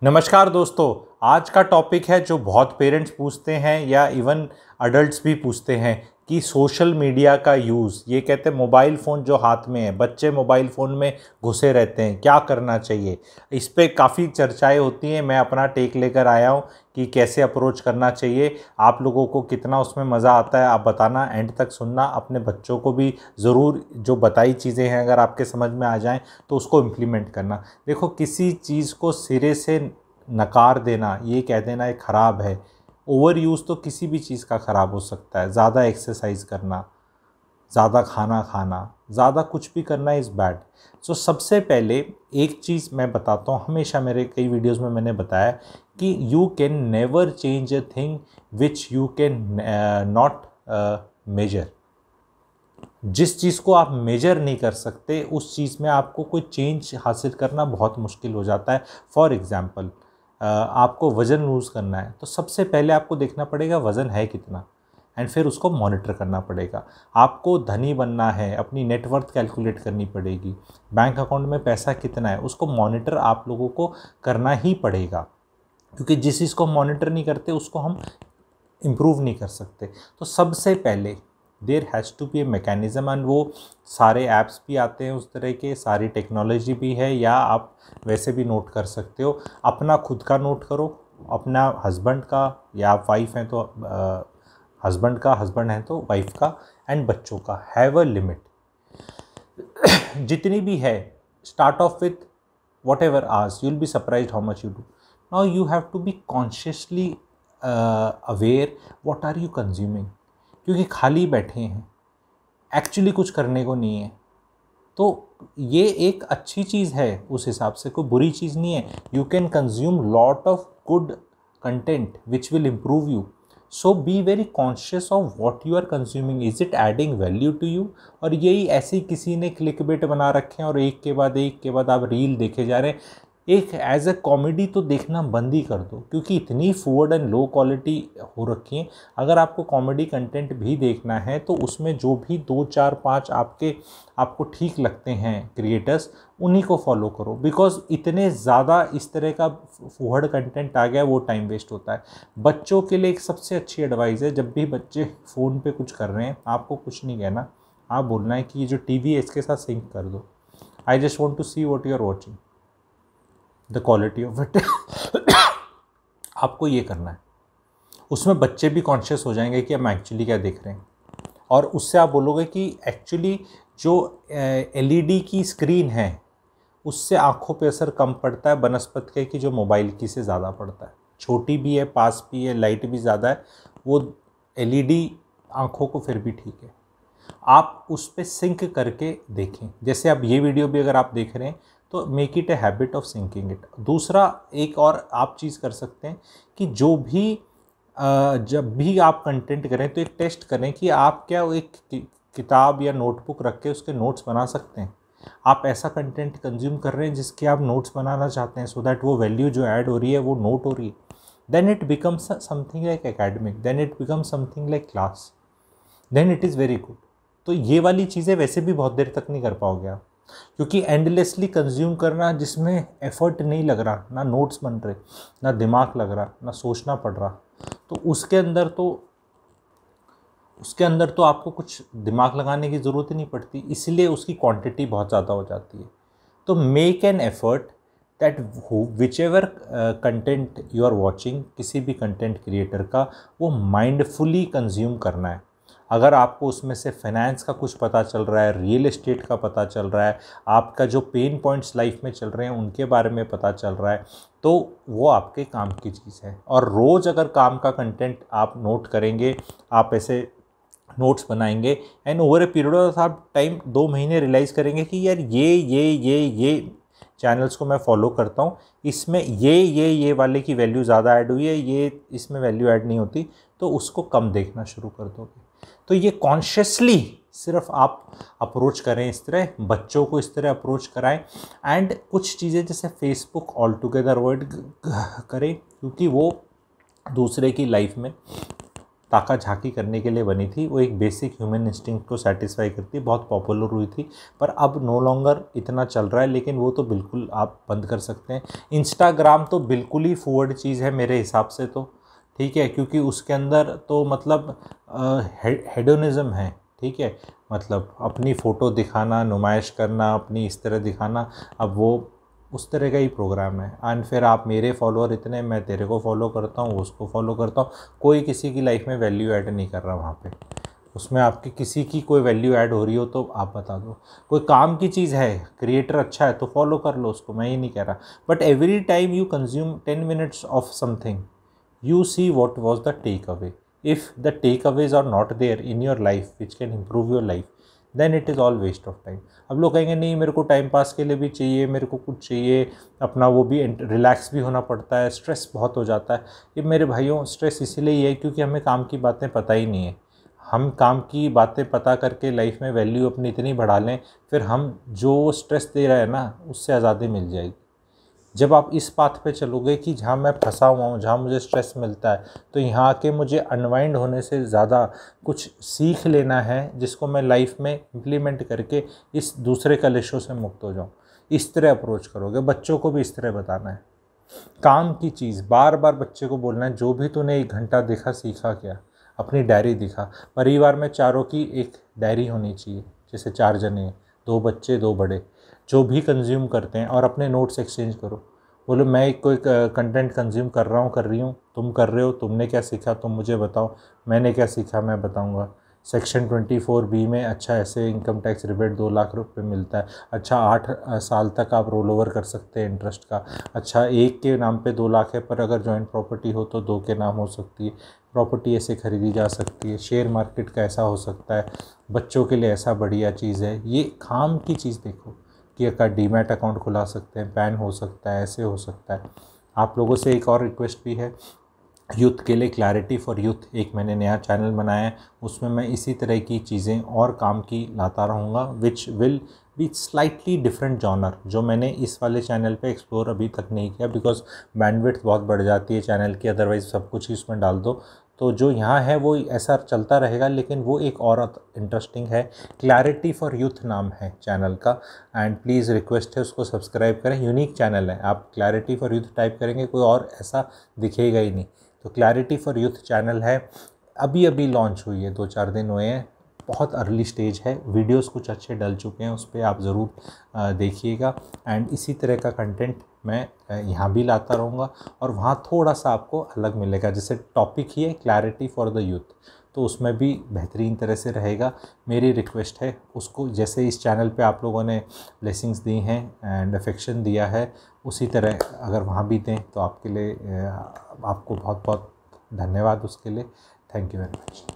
नमस्कार दोस्तों। आज का टॉपिक है जो बहुत पेरेंट्स पूछते हैं या इवन अडल्ट्स भी पूछते हैं कि सोशल मीडिया का यूज़, ये कहते हैं मोबाइल फ़ोन जो हाथ में है, बच्चे मोबाइल फ़ोन में घुसे रहते हैं, क्या करना चाहिए। इस पे काफ़ी चर्चाएं होती हैं। मैं अपना टेक लेकर आया हूँ कि कैसे अप्रोच करना चाहिए। आप लोगों को कितना उसमें मज़ा आता है आप बताना, एंड तक सुनना। अपने बच्चों को भी ज़रूर जो बताई चीज़ें हैं अगर आपके समझ में आ जाएं तो उसको इम्प्लीमेंट करना। देखो, किसी चीज़ को सिरे से नकार देना, ये कह देना ये ख़राब है, ओवर यूज़ तो किसी भी चीज़ का ख़राब हो सकता है। ज़्यादा एक्सरसाइज करना, ज़्यादा खाना खाना, ज़्यादा कुछ भी करना इज़ बैड। सो सबसे पहले एक चीज़ मैं बताता हूँ, हमेशा मेरे कई वीडियोस में मैंने बताया कि you can never change a thing which you can not measure. जिस चीज़ को आप मेजर नहीं कर सकते उस चीज़ में आपको कोई चेंज हासिल करना बहुत मुश्किल हो जाता है। फॉर एग्ज़ाम्पल, आपको वज़न लूज़ करना है तो सबसे पहले आपको देखना पड़ेगा वज़न है कितना, एंड फिर उसको मॉनिटर करना पड़ेगा। आपको धनी बनना है, अपनी नेटवर्थ कैलकुलेट करनी पड़ेगी, बैंक अकाउंट में पैसा कितना है, उसको मॉनिटर आप लोगों को करना ही पड़ेगा। क्योंकि जिस चीज़ को मॉनिटर नहीं करते उसको हम इम्प्रूव नहीं कर सकते। तो सबसे पहले there has to be a mechanism, and वो सारे ऐप्स भी आते हैं उस तरह के, सारी टेक्नोलॉजी भी है, या आप वैसे भी नोट कर सकते हो। अपना खुद का नोट करो, अपना हस्बैंड का, या आप वाइफ हैं तो हस्बैंड का, हस्बैंड है तो वाइफ का, एंड बच्चों का। हैव अ लिमिट जितनी भी है। Start off with whatever hours, you will be surprise how much you do. Now you have to be consciously aware what are you consuming. क्योंकि खाली बैठे हैं, एक्चुअली कुछ करने को नहीं है, तो ये एक अच्छी चीज़ है उस हिसाब से, कोई बुरी चीज़ नहीं है। You can consume lot of good content which will improve you. So be very conscious of what you are consuming, is it adding value to you. और यही ऐसे ही किसी ने क्लिक बेट बना रखे हैं और एक के बाद आप रील देखे जा रहे हैं। एक एज ए कॉमेडी तो देखना बंद ही कर दो, क्योंकि इतनी फॉरवर्ड एंड लो क्वालिटी हो रखी है। अगर आपको कॉमेडी कंटेंट भी देखना है तो उसमें जो भी 2 4 5 आपको ठीक लगते हैं क्रिएटर्स, उन्हीं को फॉलो करो। बिकॉज इतने ज़्यादा इस तरह का फॉरवर्ड कंटेंट आ गया, वो टाइम वेस्ट होता है। बच्चों के लिए एक सबसे अच्छी एडवाइस है, जब भी बच्चे फ़ोन पे कुछ कर रहे हैं आपको कुछ नहीं कहना, आप बोलना है कि ये जो टीवी है इसके साथ सिंक कर दो। I just want to see what you are watching, the quality of it. आपको ये करना है। उसमें बच्चे भी कॉन्शियस हो जाएंगे कि हम एक्चुअली क्या देख रहे हैं, और उससे आप बोलोगे कि एक्चुअली जो एलईडी की स्क्रीन है उससे आँखों पे असर कम पड़ता है बनस्पत के कि जो मोबाइल की से ज़्यादा पड़ता है। छोटी भी है, पास भी है, लाइट भी ज़्यादा है, वो एलईडी आँखों को फिर भी ठीक है। आप उस पर सिंक करके देखें। जैसे अब ये वीडियो भी अगर आप देख रहे हैं तो make it a habit of syncing it. दूसरा एक और आप चीज़ कर सकते हैं कि जो भी जब भी आप कंटेंट करें तो एक टेस्ट करें कि आप क्या एक किताब या नोटबुक रख के उसके नोट्स बना सकते हैं। आप ऐसा कंटेंट कंज्यूम कर रहे हैं जिसके आप नोट्स बनाना चाहते हैं, सो दैट वो वैल्यू जो ऐड हो रही है वो नोट हो रही है। Then it becomes something like academic, then it becomes something like class, then it is very good. तो ये वाली चीज़ें वैसे भी बहुत देर तक नहीं कर पाओगे आप, क्योंकि एंडलेसली कंज्यूम करना जिसमें एफर्ट नहीं लग रहा, ना नोट्स बन रहे, ना दिमाग लग रहा, ना सोचना पड़ रहा, तो उसके अंदर तो आपको कुछ दिमाग लगाने की ज़रूरत ही नहीं पड़ती, इसलिए उसकी क्वांटिटी बहुत ज़्यादा हो जाती है। तो make an effort that whichever content you are watching, किसी भी कंटेंट क्रिएटर का, वो माइंडफुली कंज्यूम करना है। अगर आपको उसमें से फाइनेंस का कुछ पता चल रहा है, रियल एस्टेट का पता चल रहा है, आपका जो पेन पॉइंट्स लाइफ में चल रहे हैं उनके बारे में पता चल रहा है, तो वो आपके काम की चीज़ है। और रोज़ अगर काम का कंटेंट आप नोट करेंगे, आप ऐसे नोट्स बनाएंगे, and over a period of time 2 महीने रियलाइज़ करेंगे कि यार ये चैनल्स को मैं फॉलो करता हूँ, इसमें ये वाले की वैल्यू ज़्यादा ऐड हुई है, ये इसमें वैल्यू ऐड नहीं होती, तो उसको कम देखना शुरू कर दोगे। तो ये कॉन्शियसली सिर्फ आप अप्रोच करें, इस तरह बच्चों को इस तरह अप्रोच कराएं। एंड कुछ चीज़ें जैसे फेसबुक ऑल टुगेदर अवॉइड करें, क्योंकि वो दूसरे की लाइफ में ताका झाकी करने के लिए बनी थी, वो एक बेसिक ह्यूमन इंस्टिंक्ट को सेटिस्फाई करती, बहुत पॉपुलर हुई थी, पर अब नो लॉन्गर इतना चल रहा है, लेकिन वो तो बिल्कुल आप बंद कर सकते हैं। इंस्टाग्राम तो बिल्कुल ही फॉरवर्ड चीज़ है मेरे हिसाब से तो, ठीक है, क्योंकि उसके अंदर तो मतलब हेडोनिज़म है, ठीक है, मतलब अपनी फ़ोटो दिखाना, नुमाइश करना अपनी, इस तरह दिखाना, अब वो उस तरह का ही प्रोग्राम है। एंड फिर आप मेरे फॉलोअर इतने, मैं तेरे को फॉलो करता हूँ, उसको फॉलो करता हूँ, कोई किसी की लाइफ में वैल्यू ऐड नहीं कर रहा वहाँ पे। उसमें आपकी किसी की कोई वैल्यू ऐड हो रही हो तो आप बता दो। कोई काम की चीज़ है, क्रिएटर अच्छा है तो फॉलो कर लो उसको, मैं ये नहीं कह रहा, but every time you consume 10 minutes of something, you see what was the takeaway. If the takeaways are not there in your life which can improve your life, then it is all waste of time. अब लोग कहेंगे नहीं मेरे को time pass के लिए भी चाहिए, मेरे को कुछ चाहिए अपना, वो भी रिलैक्स भी होना पड़ता है, स्ट्रेस बहुत हो जाता है। ये मेरे भाइयों स्ट्रेस इसीलिए ही है क्योंकि हमें काम की बातें पता ही नहीं है। हम काम की बातें पता करके लाइफ में वैल्यू अपनी इतनी बढ़ा लें, फिर हम जो स्ट्रेस दे रहे हैं ना उससे आज़ादी मिल जाएगी। जब आप इस पाथ पे चलोगे कि जहाँ मैं फंसा हुआ हूँ, जहाँ मुझे स्ट्रेस मिलता है, तो यहाँ आके मुझे अनवाइंड होने से ज़्यादा कुछ सीख लेना है जिसको मैं लाइफ में इम्प्लीमेंट करके इस दूसरे कलेशों से मुक्त हो जाऊँ। इस तरह अप्रोच करोगे, बच्चों को भी इस तरह बताना है। काम की चीज़ बार बार बच्चे को बोलना है, जो भी तूने 1 घंटा देखा सीखा क्या, अपनी डायरी दिखा। परिवार में चारों की एक डायरी होनी चाहिए, जैसे 4 जने हैं, 2 बच्चे 2 बड़े, जो भी कंज्यूम करते हैं, और अपने नोट्स एक्सचेंज करो। बोलो मैं कोई कंटेंट कंज्यूम कर रहा हूँ, कर रही हूँ, तुम कर रहे हो, तुमने क्या सीखा तुम मुझे बताओ, मैंने क्या सीखा मैं बताऊँगा। सेक्शन 24B में अच्छा ऐसे इनकम टैक्स रिबेट 2 लाख रुपए मिलता है। अच्छा 8 साल तक आप रोल ओवर कर सकते हैं इंटरेस्ट का। अच्छा एक के नाम पे 2 लाख है, पर अगर जॉइंट प्रॉपर्टी हो तो 2 के नाम हो सकती है। प्रॉपर्टी ऐसे खरीदी जा सकती है। शेयर मार्केट का ऐसा हो सकता है। बच्चों के लिए ऐसा बढ़िया चीज़ है। ये काम की चीज़ देखो कि अगर डीमैट अकाउंट खुला सकते हैं, पैन हो सकता है, ऐसे हो सकता है। आप लोगों से एक और रिक्वेस्ट भी है, यूथ के लिए क्लैरिटी फॉर यूथ एक मैंने नया चैनल बनाया है, उसमें मैं इसी तरह की चीज़ें और काम की लाता रहूँगा, which will be slightly different genre, जो मैंने इस वाले चैनल पे एक्सप्लोर अभी तक नहीं किया, बिकॉज बैंडविड्थ बहुत बढ़ जाती है चैनल की, अदरवाइज सब कुछ ही उसमें डाल दो। तो जो यहाँ है वो ऐसा चलता रहेगा, लेकिन वो एक और इंटरेस्टिंग है। क्लैरिटी फॉर यूथ नाम है चैनल का, एंड प्लीज़ रिक्वेस्ट है उसको सब्सक्राइब करें। यूनिक चैनल है, आप क्लैरिटी फॉर यूथ टाइप करेंगे कोई और ऐसा दिखेगा ही नहीं। तो क्लैरिटी फॉर यूथ चैनल है, अभी अभी लॉन्च हुई है, 2-4 दिन हुए हैं, बहुत अर्ली स्टेज है, वीडियोस कुछ अच्छे डल चुके हैं, उस पर आप ज़रूर देखिएगा। एंड इसी तरह का कंटेंट मैं यहाँ भी लाता रहूँगा, और वहाँ थोड़ा सा आपको अलग मिलेगा। जैसे टॉपिक ही है क्लैरिटी फॉर द यूथ, तो उसमें भी बेहतरीन तरह से रहेगा। मेरी रिक्वेस्ट है उसको, जैसे इस चैनल पे आप लोगों ने ब्लेसिंग्स दी हैं एंड अफेक्शन दिया है, उसी तरह अगर वहाँ भी दें तो आपके लिए आपको बहुत बहुत धन्यवाद उसके लिए। Thank you very much.